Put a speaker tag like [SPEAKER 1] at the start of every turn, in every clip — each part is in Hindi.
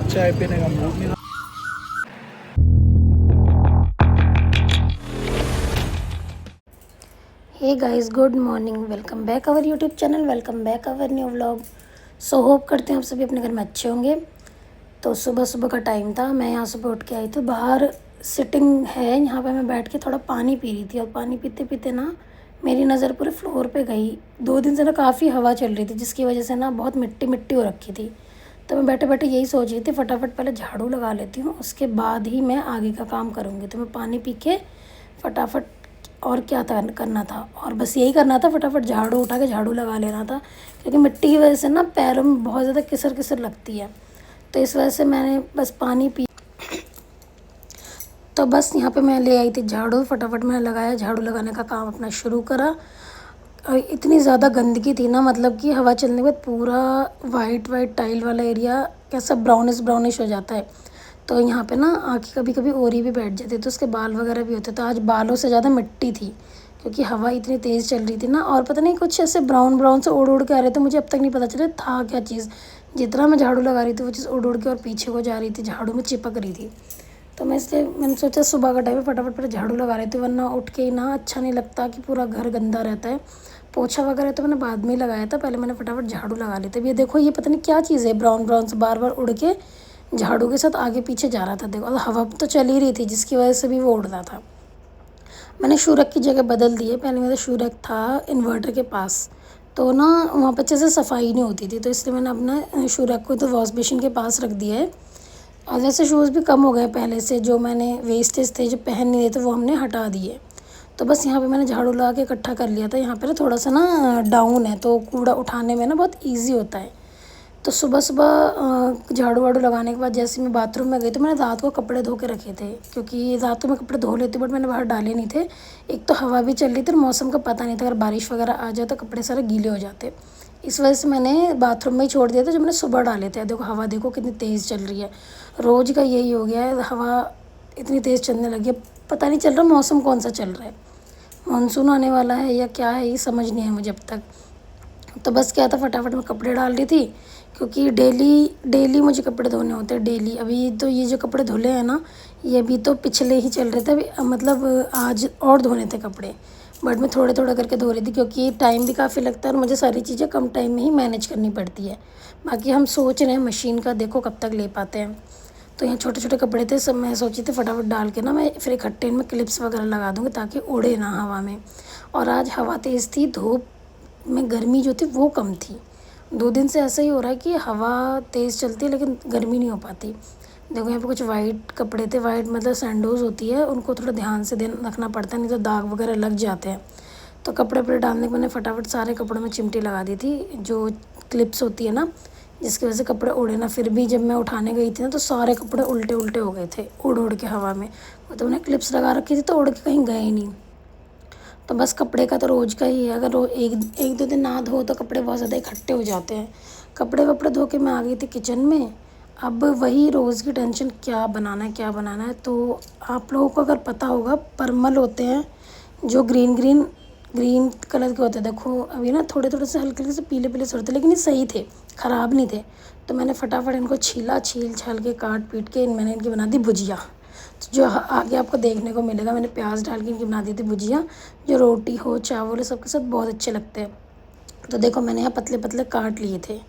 [SPEAKER 1] चाय पीने का मूड नहीं।
[SPEAKER 2] Hey guys, good morning. Welcome back our YouTube channel, welcome back our new vlog. So hope करते हैं आप सभी अपने घर में अच्छे होंगे। तो सुबह सुबह का टाइम था, मैं यहाँ सुबह उठ के आई थी। बाहर सिटिंग है, यहाँ पे मैं बैठ के थोड़ा पानी पी रही थी और पानी पीते पीते ना मेरी नज़र पूरे फ्लोर पे गई। 2 दिन से ना काफ़ी हवा चल रही थी, जिसकी वजह से ना बहुत मिट्टी मिट्टी हो रखी थी। तो मैं बैठे बैठे यही सोच रही थी, फटाफट पहले झाड़ू लगा लेती हूँ, उसके बाद ही मैं आगे का काम करूँगी। तो मैं पानी पी के फटाफट, और क्या था करना था, और बस यही करना था, फटाफट झाड़ू उठा के झाड़ू लगा लेना था। क्योंकि मिट्टी की वजह से ना पैरों में बहुत ज़्यादा किसर किसर लगती है। तो इस वजह से मैंने बस पानी पी, तो बस यहाँ पे मैं ले आई थी झाड़ू। फटाफट मैंने लगाया, झाड़ू लगाने का काम अपना शुरू करा। और इतनी ज़्यादा गंदगी थी ना, मतलब कि हवा चलने के बाद पूरा वाइट वाइट टाइल वाला एरिया कैसा ब्राउनिश ब्राउनिश हो जाता है। तो यहाँ पे ना आके कभी कभी ओरी भी बैठ जाती, तो उसके बाल वगैरह भी होते। तो आज बालों से ज़्यादा मिट्टी थी, क्योंकि हवा इतनी तेज़ चल रही थी ना। और पता नहीं कुछ ऐसे ब्राउन ब्राउन से उड़ उड़ के आ रहे थे, मुझे अब तक नहीं पता चला था क्या चीज़। जितना मैं झाड़ू लगा रही थी वो चीज़ उड़ उड़ के और पीछे को जा रही थी, झाड़ू में चिपक रही थी। तो मैं इसलिए मैंने सोचा सुबह का टाइम है, फटाफट पर झाड़ू लगा रही थी, वरना उठ के ही ना अच्छा नहीं लगता कि पूरा घर गंदा रहता है। पोछा वगैरह तो मैंने बाद में ही लगाया था, पहले मैंने फटाफट झाड़ू लगा ली थी। अब ये देखो, ये पता नहीं क्या चीज़ है, ब्राउन ब्राउन से बार बार उड़ के झाड़ू के साथ आगे पीछे जा रहा था। देखो, और हवा तो चल ही रही थी, जिसकी वजह से भी वो उड़ रहा था। मैंने शू रैक की जगह बदल दी है। पहले मेरा शू रैक था इन्वर्टर के पास, तो ना वहाँ पर अच्छे से सफाई नहीं होती थी, तो इसलिए मैंने अपना शू रैक को तो वॉश बेसिन के पास रख दिया है। और वैसे शूज़ भी कम हो गए पहले से, जो मैंने वेस्टेज थे जो पहन नहीं रहे थे वो हमने हटा दिए। तो बस यहाँ पे मैंने झाड़ू लगा के इकट्ठा कर लिया था। यहाँ पे ना थोड़ा सा ना डाउन है, तो कूड़ा उठाने में ना बहुत ईजी होता है। तो सुबह सुबह झाड़ू वाड़ू लगाने के बाद जैसे मैं बाथरूम में गई, तो मैंने रात को कपड़े धो के रखे थे, क्योंकि रात को मैं कपड़े धो लेती, बट मैंने बाहर डाले नहीं थे। एक तो हवा भी चल रही थी और मौसम का पता नहीं था, अगर बारिश वगैरह आ जाए तो कपड़े सारे गीले हो जाते। इस वजह से मैंने बाथरूम में ही छोड़ दिया था, जो मैंने सुबह डाले थे। देखो हवा देखो कितनी तेज़ चल रही है, रोज़ का यही हो गया है, हवा इतनी तेज़ चलने लगी है। पता नहीं चल रहा मौसम कौन सा चल रहा है, मानसून आने वाला है या क्या है, ये समझ नहीं है मुझे अब तक। तो बस क्या था, फटाफट मैं कपड़े डाल रही थी, क्योंकि डेली डेली मुझे कपड़े धोने होते हैं, डेली। अभी तो ये जो कपड़े धुले हैं ना, ये भी तो पिछले ही चल रहे थे, अभी मतलब आज और धोने थे कपड़े, बट मैं थोड़े थोड़े करके धो रही थी, क्योंकि टाइम भी काफ़ी लगता है और मुझे सारी चीज़ें कम टाइम में ही मैनेज करनी पड़ती है। बाकी हम सोच रहे हैं मशीन का, देखो कब तक ले पाते हैं। तो यहाँ छोटे छोटे कपड़े थे सब, मैं सोची थी फटाफट डाल के ना मैं फिर इकट्ठे इनमें क्लिप्स वगैरह लगा दूँगी, ताकि उड़े ना हवा में। और आज हवा तेज़ थी, धूप में गर्मी जो थी वो कम थी। 2 दिन से ऐसा ही हो रहा है कि हवा तेज़ चलती है लेकिन गर्मी नहीं हो पाती। देखो यहाँ पे कुछ वाइट कपड़े थे, वाइट मतलब सैंडोज होती है, उनको थोड़ा ध्यान से रखना पड़ता है, नहीं तो दाग वगैरह लग जाते हैं। तो कपड़े वपड़े डालने के मैंने फटाफट सारे कपड़ों में चिमटी लगा दी थी, जो क्लिप्स होती है ना, जिसकी वजह से कपड़े उड़े ना। फिर भी जब मैं उठाने गई थी ना, तो सारे कपड़े उल्टे उल्टे हो गए थे उड़ उड़ के हवा में। तो मैंने क्लिप्स लगा रखी थी, तो उड़ के कहीं गए ही नहीं। तो बस कपड़े का तो रोज़ का ही है, अगर एक एक दो दिन ना धो तो कपड़े बहुत ज़्यादा इकट्ठे हो जाते हैं। कपड़े वपड़े धो के मैं आ गई थी किचन में। अब वही रोज़ की टेंशन, क्या बनाना है क्या बनाना है। तो आप लोगों को अगर पता होगा, परमल होते हैं जो ग्रीन ग्रीन ग्रीन कलर के होते हैं। देखो अभी ना थोड़े थोड़े से हल्के हल्के से पीले पीले से होते, लेकिन ये सही थे, ख़राब नहीं थे। तो मैंने फटाफट इनको छील छाल के काट पीट के मैंने इनकी बना दी भुजिया। तो जो आगे आपको देखने को मिलेगा, मैंने प्याज डाल के इनकी बना दी थी भुजिया, जो रोटी हो चावल हो सबके साथ बहुत अच्छे लगते हैं। तो देखो मैंने यहाँ पतले पतले काट लिए थे।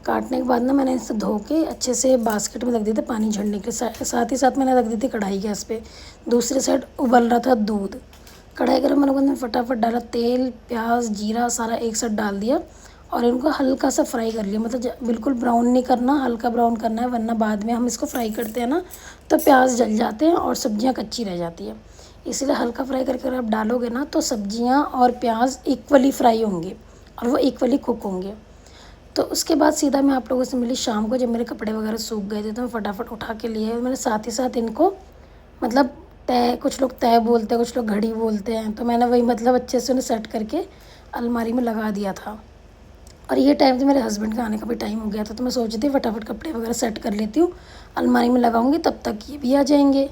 [SPEAKER 2] काटने के बाद ना मैंने इसे धो के अच्छे से बास्केट में रख दिए थे पानी झड़ने के लिए। साथ ही साथ मैंने रख दी थी कढ़ाई गैस पे, दूसरी साइड उबल रहा था दूध। कढ़ाई गर्म होने के बाद मैंने फटाफट डाला तेल, प्याज, जीरा सारा एक साथ डाल दिया, और इनको हल्का सा फ्राई कर लिया। मतलब बिल्कुल ब्राउन नहीं करना, हल्का ब्राउन करना है, वरना बाद में हम इसको फ्राई करते हैं ना तो प्याज जल जाते हैं और सब्जियां कच्ची रह जाती है। इसलिए हल्का फ्राई करके अगर आप डालोगे ना, तो सब्जियां और प्याज इक्वली फ्राई होंगे और वो इक्वली कुक होंगे। तो उसके बाद सीधा मैं आप लोगों से मिली शाम को, जब मेरे कपड़े वगैरह सूख गए थे, तो मैं फटाफट उठा के लिए मैंने साथ ही साथ इनको, मतलब तय, कुछ लोग तय बोलते हैं कुछ लोग घड़ी बोलते हैं, तो मैंने वही मतलब अच्छे से उन्हें सेट करके अलमारी में लगा दिया था। और ये टाइम तो मेरे हस्बैंड का आने का भी टाइम हो गया था, तो मैं सोची थी फटाफट कपड़े वगैरह सेट कर लेती हूँ, अलमारी में लगाऊंगी, तब तक ये भी आ जाएंगे।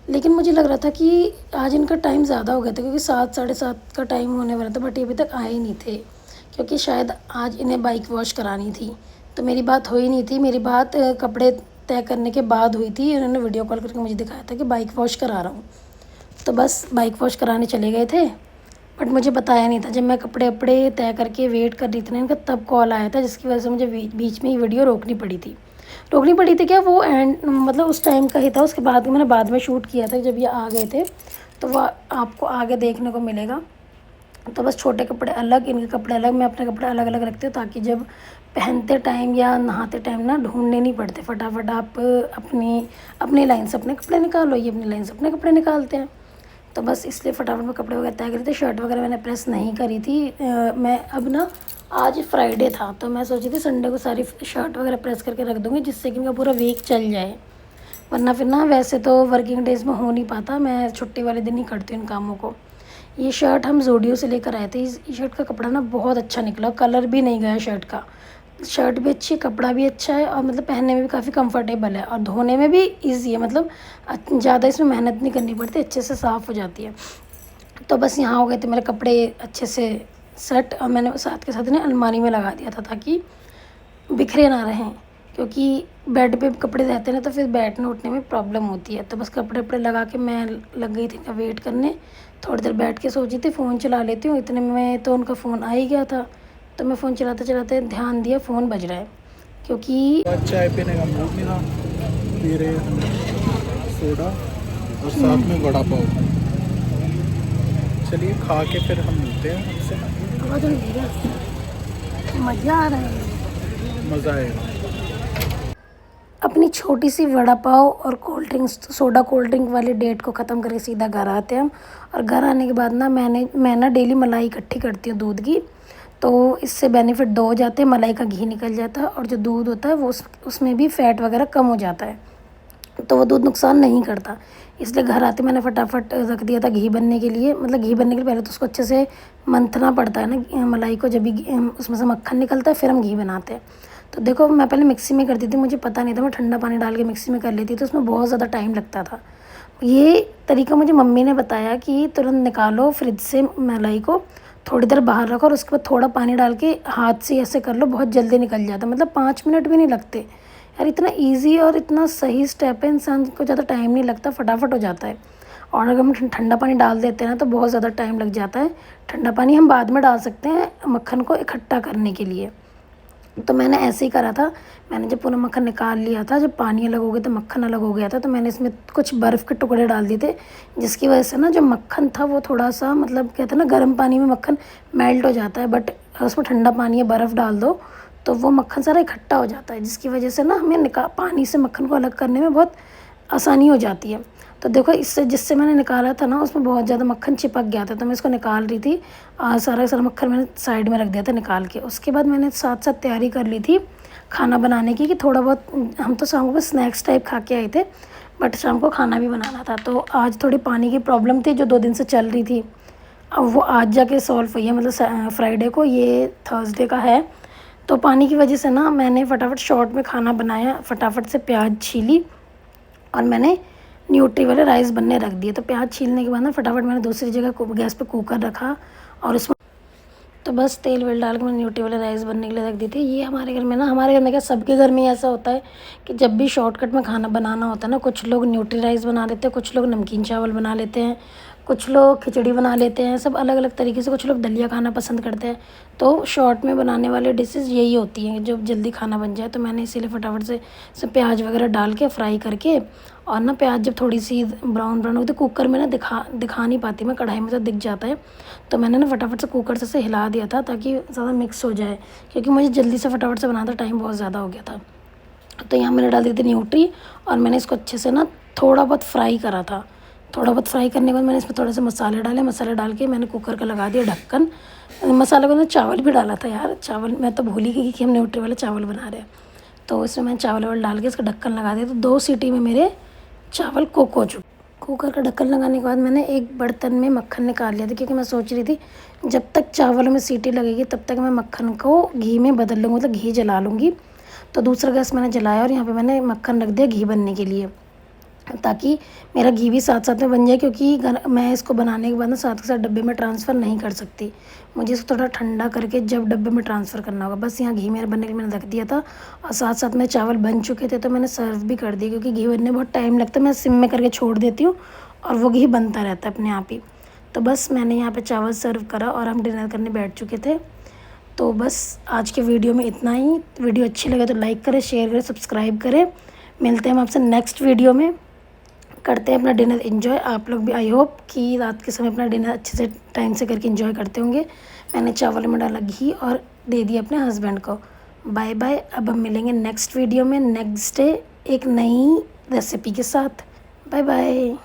[SPEAKER 2] लेकिन मुझे लग रहा था कि आज इनका टाइम ज़्यादा हो गया था, क्योंकि 7 साढ़े 7 का टाइम होने वाला था, बट ये अभी तक आए ही नहीं थे, क्योंकि शायद आज इन्हें बाइक वॉश करानी थी। तो मेरी बात हो ही नहीं थी, मेरी बात कपड़े तय करने के बाद हुई थी। उन्होंने वीडियो कॉल करके मुझे दिखाया था कि बाइक वॉश करा रहा हूँ। तो बस बाइक वॉश कराने चले गए थे, बट मुझे बताया नहीं था। जब मैं कपड़े वपड़े तय करके वेट कर रही थी ना इनका, तब कॉल आया था, जिसकी वजह से मुझे बीच में ही वीडियो रोकनी पड़ी थी क्या, वो एंड मतलब उस टाइम का ही था। उसके बाद मैंने बाद में शूट किया था जब ये आ गए थे, तो वह आपको आगे देखने को मिलेगा। तो बस छोटे कपड़े अलग, इनके कपड़े अलग, मैं अपने कपड़े अलग अलग रखती हूँ, ताकि जब पहनते टाइम या नहाते टाइम ना ढूंढने नहीं पड़ते, फटाफट आप अपनी अपनी लाइन से अपने कपड़े निकालो, ये अपनी लाइन से अपने कपड़े निकालते हैं। तो बस इसलिए फटाफट में कपड़े वगैरह तय करी थी। शर्ट वगैरह मैंने प्रेस नहीं करी थी। मैं अब ना, आज फ्राइडे था तो मैं सोची थी संडे को सारी शर्ट वगैरह प्रेस करके रख दूँगी, जिससे कि इनका पूरा वीक चल जाए। वरना फिर ना, वैसे तो वर्किंग डेज़ में हो नहीं पाता, मैं छुट्टी वाले दिन ही करती हूँ इन कामों को। ये शर्ट हम ज़ूडियो से लेकर आए थे। इस शर्ट का कपड़ा ना बहुत अच्छा निकला, कलर भी नहीं गया शर्ट का। शर्ट भी अच्छी है, कपड़ा भी अच्छा है, और मतलब पहनने में भी काफ़ी कंफर्टेबल है, और धोने में भी इजी है। मतलब ज़्यादा इसमें मेहनत नहीं करनी पड़ती, अच्छे से साफ़ हो जाती है। तो बस यहाँ हो गए थे मेरे कपड़े अच्छे से सेट, और मैंने साथ के साथ इन्हें अलमारी में लगा दिया था, ताकि बिखरे ना रहें, क्योंकि बेड पे कपड़े रहते हैं ना, तो फिर बैठने उठने में प्रॉब्लम होती है। तो बस कपड़े वपड़े लगा के मैं लग गई थी इनका वेट करने। थोड़ी देर बैठ के सोची थी फ़ोन चला लेती हूँ, इतने में तो उनका फ़ोन आ ही गया था। तो मैं फ़ोन चलाते चलाते ध्यान दिया फ़ोन बज रहा है, क्योंकि
[SPEAKER 1] चाय पीने का मूड नहीं था, पी रहे हम सोडा और साथ में वड़ा पाव। चलिए खा के फिर हम मिलते हैं आपसे।
[SPEAKER 2] आवाज़ नहीं आ रहा, मज़ा आ रहा है।
[SPEAKER 1] मज़ा आएगा।
[SPEAKER 2] अपनी छोटी सी वड़ा पाव और cold drinks, soda cold drink वाली डेट को ख़त्म करके सीधा घर आते हैं हम। और घर आने के बाद ना, मैं ना डेली मलाई इकट्ठी करती हूँ दूध की, तो इससे बेनिफिट दो हो जाते हैं। मलाई का घी निकल जाता है, और जो दूध होता है वो उसमें भी फ़ैट वगैरह कम हो जाता है, तो वो दूध नुकसान नहीं करता। इसलिए घर आते मैंने फटाफट रख दिया था घी बनने के लिए। मतलब घी बनने के लिए पहले तो उसको अच्छे से मंथना पड़ता है ना मलाई को, जब भी उसमें से मक्खन निकलता है फिर हम घी बनाते हैं। तो देखो, मैं पहले मिक्सी में करती थी, मुझे पता नहीं था, मैं ठंडा पानी डाल के मिक्सी में कर लेती, तो उसमें बहुत ज़्यादा टाइम लगता था। ये तरीका मुझे मम्मी ने बताया कि तुरंत निकालो फ्रिज से मलाई को, थोड़ी देर बाहर रखो, और उसके बाद थोड़ा पानी डाल के हाथ से ऐसे कर लो, बहुत जल्दी निकल जाता है। मतलब 5 मिनट भी नहीं लगते यार। इतना इजी और इतना सही स्टेप है, इंसान को ज़्यादा टाइम नहीं लगता, फटाफट हो जाता है। और अगर हम ठंडा पानी डाल देते हैं ना, तो बहुत ज़्यादा टाइम लग जाता है। ठंडा पानी हम बाद में डाल सकते हैं मक्खन को इकट्ठा करने के लिए। तो मैंने ऐसे ही करा था। मैंने जब पूरा मक्खन निकाल लिया था, जब पानी अलग हो गया था, मक्खन अलग हो गया था, तो मैंने इसमें कुछ बर्फ़ के टुकड़े डाल दिए थे, जिसकी वजह से ना जो मक्खन था वो थोड़ा सा, मतलब कहते हैं ना, गर्म पानी में मक्खन मेल्ट हो जाता है, बट उसमें ठंडा पानी या बर्फ़ डाल दो तो वो मक्खन सारा इकट्ठा हो जाता है, जिसकी वजह से ना हमें पानी से मक्खन को अलग करने में बहुत आसानी हो जाती है। तो देखो, इससे जिससे मैंने निकाला था ना, उसमें बहुत ज़्यादा मक्खन चिपक गया था, तो मैं इसको निकाल रही थी। सारा सारा मक्खन मैंने साइड में रख दिया था निकाल के। उसके बाद मैंने साथ साथ तैयारी कर ली थी खाना बनाने की, कि थोड़ा बहुत हम तो शाम को बस स्नैक्स टाइप खा के आए थे, बट शाम को खाना भी बनाना था। तो आज थोड़ी पानी की प्रॉब्लम थी जो 2 दिन से चल रही थी, अब वो आज जाके सॉल्व हुई है। मतलब फ्राइडे को, ये थर्सडे का है। तो पानी की वजह से ना मैंने फटाफट शॉर्ट में खाना बनाया, फटाफट से प्याज छीली, और मैंने न्यूट्री वाले राइस बनने रख दिए। तो प्याज छीलने के बाद ना फटाफट मैंने दूसरी जगह गैस पे कुकर रखा, और उसमें तो बस तेल वेल डाल के मैंने न्यूट्री वाले राइस बनने के लिए रख दी थी। ये हमारे घर में ना, हमारे घर में क्या, सबके घर में ही ऐसा होता है कि जब भी शॉर्टकट में खाना बनाना होता है ना, कुछ लोग न्यूट्री राइस बना लेते हैं, कुछ लोग नमकीन चावल बना लेते हैं, कुछ लोग खिचड़ी बना लेते हैं, सब अलग अलग तरीके से। कुछ लोग दलिया खाना पसंद करते हैं। तो शॉर्ट में बनाने वाले डिशेज़ यही होती हैं जो जल्दी खाना बन जाए। तो मैंने इसीलिए फटाफट से सब प्याज वगैरह डाल के फ्राई करके, और ना प्याज जब थोड़ी सी ब्राउन ब्राउन होती, कुकर में ना दिखा नहीं पाती मैं, कढ़ाई में तो दिख जाता है। तो मैंने ना फटाफट से कुकर से हिला दिया था, ताकि ज़्यादा मिक्स हो जाए, क्योंकि मुझे जल्दी से फटाफट से बनाना था, टाइम बहुत ज़्यादा हो गया था। तो यहाँ मैंने डाल दी थी न्यूट्री, और मैंने इसको अच्छे से ना थोड़ा बहुत फ्राई करा था। थोड़ा बहुत फ्राई करने के बाद मैंने इसमें थोड़े से मसाले डाले, मसाले डाल के मैंने कुकर का लगा दिया ढक्कन। मसाले को मैंने चावल भी डाला था यार, चावल मैं तो भूल ही गई कि हम न्यूट्री वाले चावल बना रहे हैं। तो इसमें मैंने चावल वावल डाल के इसका ढक्कन लगा दिया। तो 2 सीटी में मेरे चावल कुक हो चुके। कुकर का ढक्कन लगाने के बाद मैंने एक बर्तन में मक्खन निकाल लिया था, क्योंकि मैं सोच रही थी जब तक चावलों में सीटी लगेगी तब तक मैं मक्खन को घी में बदल लूँगी, मतलब घी जला लूँगी। तो दूसरा गैस मैंने जलाया, और यहाँ पे मैंने मक्खन रख दिया घी बनने के लिए। ताकि मेरा घी भी साथ साथ में बन जाए, क्योंकि मैं इसको बनाने के बाद ना साथ के साथ डब्बे में ट्रांसफ़र नहीं कर सकती। मुझे इसको थोड़ा ठंडा करके जब डब्बे में ट्रांसफ़र करना होगा। बस यहाँ घी मेरा बनने के लिए मैंने रख दिया था और साथ साथ में चावल बन चुके थे तो मैंने सर्व भी कर दिए, क्योंकि घी बनने में बहुत टाइम लगता है। मैं सिम में करके छोड़ देती हूँ और वो घी बनता रहता है अपने आप ही। तो बस मैंने यहाँ पर चावल सर्व करा और हम डिनर करने बैठ चुके थे। तो बस आज के वीडियो में इतना ही। वीडियो अच्छी लगे तो लाइक करें, शेयर करें, सब्सक्राइब करें। मिलते हैं हम आपसे नेक्स्ट वीडियो में। करते हैं अपना डिनर एंजॉय। आप लोग भी आई होप कि रात के समय अपना डिनर अच्छे से टाइम से करके एंजॉय करते होंगे। मैंने चावल में डाला घी और दे दिया अपने हस्बैंड को। Bye bye. अब हम मिलेंगे नेक्स्ट वीडियो में नेक्स्ट डे एक नई रेसिपी के साथ। Bye bye.